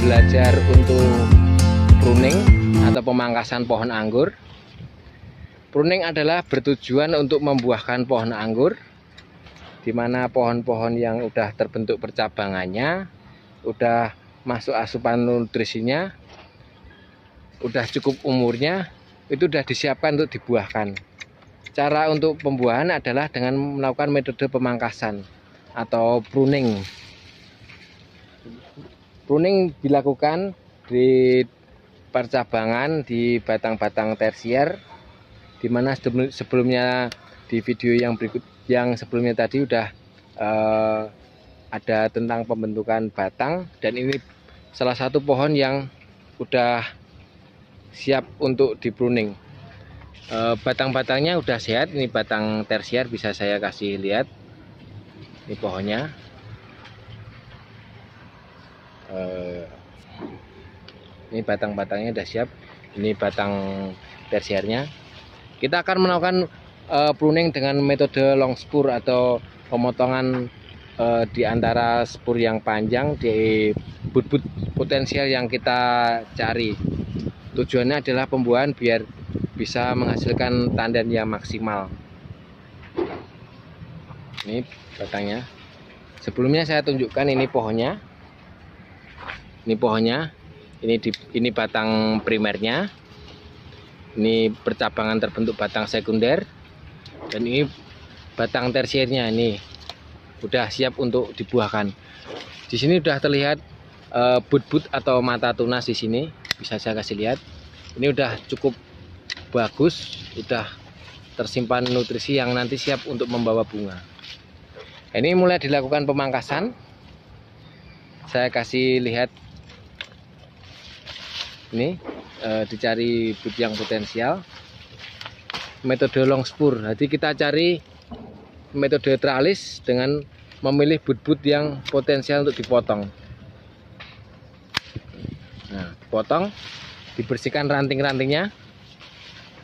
belajar untuk pruning atau pemangkasan pohon anggur. Pruning adalah bertujuan untuk membuahkan pohon anggur, di mana pohon-pohon yang udah terbentuk percabangannya, udah masuk asupan nutrisinya, udah cukup umurnya, itu udah disiapkan untuk dibuahkan. Cara untuk pembuahan adalah dengan melakukan metode pemangkasan atau pruning. Pruning dilakukan di percabangan di batang-batang tersier, di mana sebelumnya di video yang sebelumnya tadi udah ada tentang pembentukan batang, dan ini salah satu pohon yang udah siap untuk di pruning. Batang-batangnya udah sehat. Ini batang tersier, bisa saya kasih lihat. Ini pohonnya. Ini batang-batangnya udah siap. Ini batang tersiernya. Kita akan melakukan pruning dengan metode long spur atau pemotongan di antara spur yang panjang di but-but potensial yang kita cari. Tujuannya adalah pembuahan biar bisa menghasilkan tandan yang maksimal. Ini batangnya. Sebelumnya saya tunjukkan ini pohonnya. Ini pohonnya. Ini batang primernya. Ini percabangan terbentuk batang sekunder. Dan ini batang tersiernya. Ini udah siap untuk dibuahkan. Di sini udah terlihat but-but atau mata tunas di sini. Bisa saya kasih lihat. Ini udah cukup bagus, udah tersimpan nutrisi yang nanti siap untuk membawa bunga. Ini mulai dilakukan pemangkasan. Saya kasih lihat. Ini dicari but yang potensial. Metode long spur. Jadi kita cari metode tralis dengan memilih but-but yang potensial untuk dipotong. Nah, dipotong, dibersihkan ranting-rantingnya.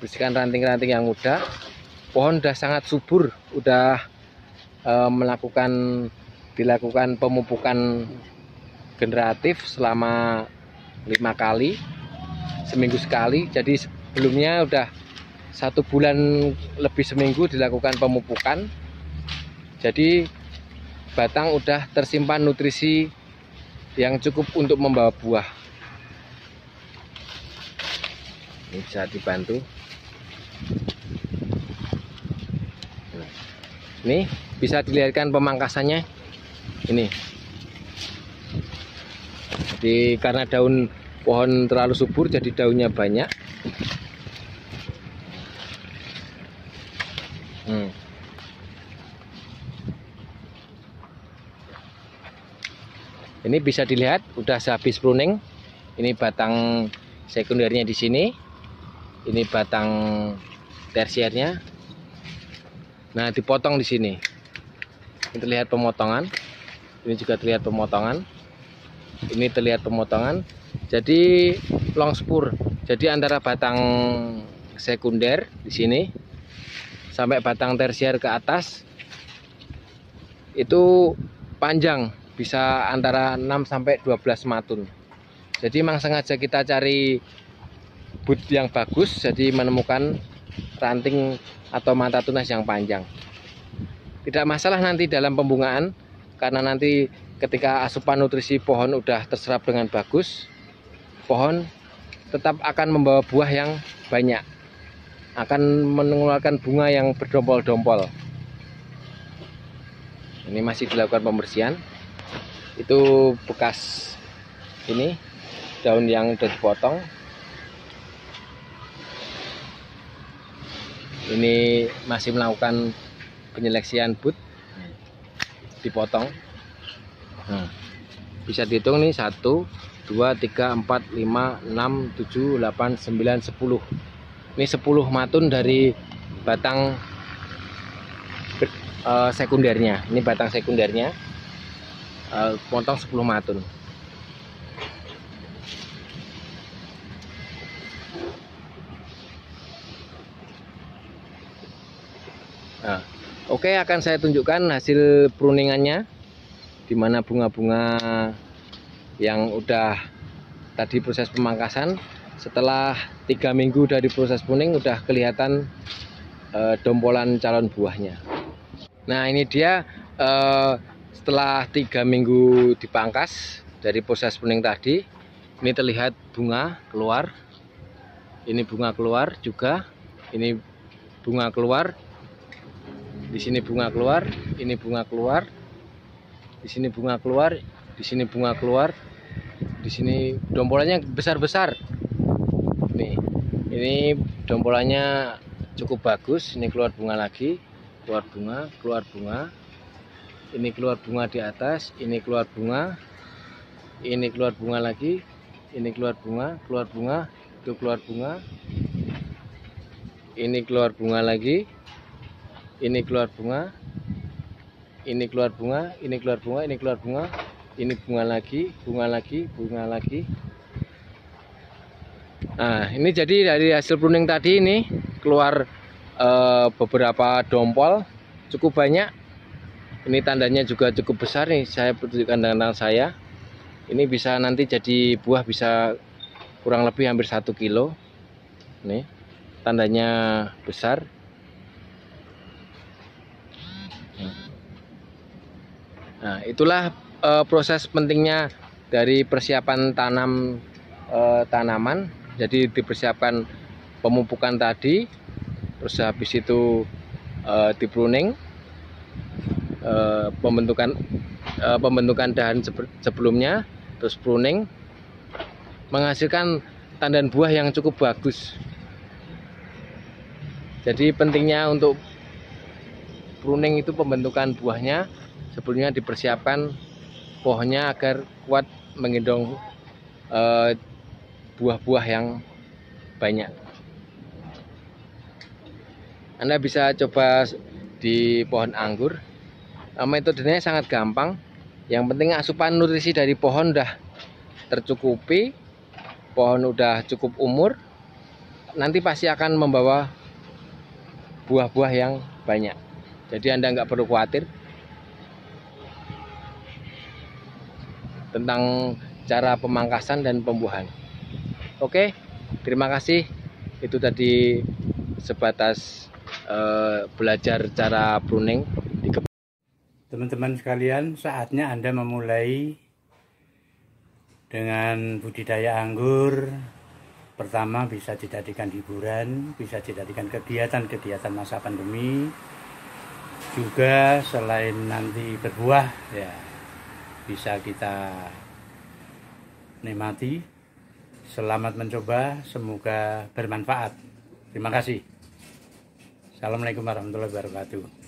Bersihkan ranting-ranting yang muda. Pohon udah sangat subur, udah dilakukan pemupukan generatif selama 5 kali, seminggu sekali. Jadi sebelumnya udah 1 bulan lebih seminggu dilakukan pemupukan. Jadi batang udah tersimpan nutrisi yang cukup untuk membawa buah. Ini bisa dibantu. Ini bisa dilihatkan pemangkasannya. Ini. Jadi karena daun pohon terlalu subur, jadi daunnya banyak. Ini bisa dilihat udah sehabis pruning. Ini batang sekundernya di sini. Ini batang tersiernya. Nah, dipotong di sini. Ini terlihat pemotongan. Ini juga terlihat pemotongan. Ini terlihat pemotongan. Jadi long spur. Jadi antara batang sekunder di sini sampai batang tersier ke atas itu panjang, bisa antara 6 sampai 12 matun. Jadi memang sengaja kita cari but yang bagus, jadi menemukan ranting atau mata tunas yang panjang. Tidak masalah nanti dalam pembungaan, karena nanti ketika asupan nutrisi pohon udah terserap dengan bagus, pohon tetap akan membawa buah yang banyak, akan mengeluarkan bunga yang berdompol-dompol. Ini masih dilakukan pembersihan. Itu bekas ini daun yang sudah dipotong. Ini masih melakukan penyeleksian but, dipotong. Bisa dihitung nih 1, 2, 3, 4, 5, 6, 7, 8, 9, 10. Ini 10 matun dari batang sekundernya. Ini batang sekundernya, potong 10 matun. Nah, oke, akan saya tunjukkan hasil pruningannya, di mana bunga-bunga yang udah tadi proses pemangkasan. Setelah 3 minggu dari proses pruning udah kelihatan dompolan calon buahnya. Nah ini dia setelah 3 minggu dipangkas dari proses pruning tadi, ini terlihat bunga keluar. Ini bunga keluar juga. Ini bunga keluar. Di sini bunga keluar. Ini bunga keluar. Di sini bunga keluar. Di sini bunga keluar. Di sini dompolannya besar-besar. Nih, ini dompolannya cukup bagus. Ini keluar bunga lagi, keluar bunga, keluar bunga. Ini keluar bunga di atas, ini keluar bunga. Ini keluar bunga lagi, ini keluar bunga, itu keluar bunga. Ini keluar bunga lagi. Ini keluar bunga. Ini keluar bunga, ini keluar bunga, ini keluar bunga. Ini bunga lagi, bunga lagi, bunga lagi. Nah, ini jadi dari hasil pruning tadi ini keluar beberapa dompol cukup banyak. Ini tandanya juga cukup besar nih, saya tunjukkan dengan tangan saya. Ini bisa nanti jadi buah bisa kurang lebih hampir 1 kilo. Nih, tandanya besar. Nah, itulah proses pentingnya dari persiapan tanam tanaman. Jadi dipersiapkan pemupukan tadi, terus habis itu dipruning, pembentukan dahan sebelumnya, terus pruning, menghasilkan tandan buah yang cukup bagus. Jadi pentingnya untuk pruning itu pembentukan buahnya, sebelumnya dipersiapkan pohonnya agar kuat menggendong buah-buah yang banyak. Anda bisa coba di pohon anggur. Metodenya sangat gampang. Yang penting asupan nutrisi dari pohon udah tercukupi, pohon udah cukup umur, nanti pasti akan membawa buah-buah yang banyak. Jadi Anda nggak perlu khawatir tentang cara pemangkasan dan pembuahan. Oke, terima kasih. Itu tadi sebatas belajar cara pruning di kebun. Teman-teman sekalian, saatnya Anda memulai dengan budidaya anggur. Pertama bisa dijadikan hiburan, bisa dijadikan kegiatan-kegiatan masa pandemi. Juga selain nanti berbuah, ya bisa kita nikmati. Selamat mencoba, semoga bermanfaat. Terima kasih. Assalamualaikum warahmatullahi wabarakatuh.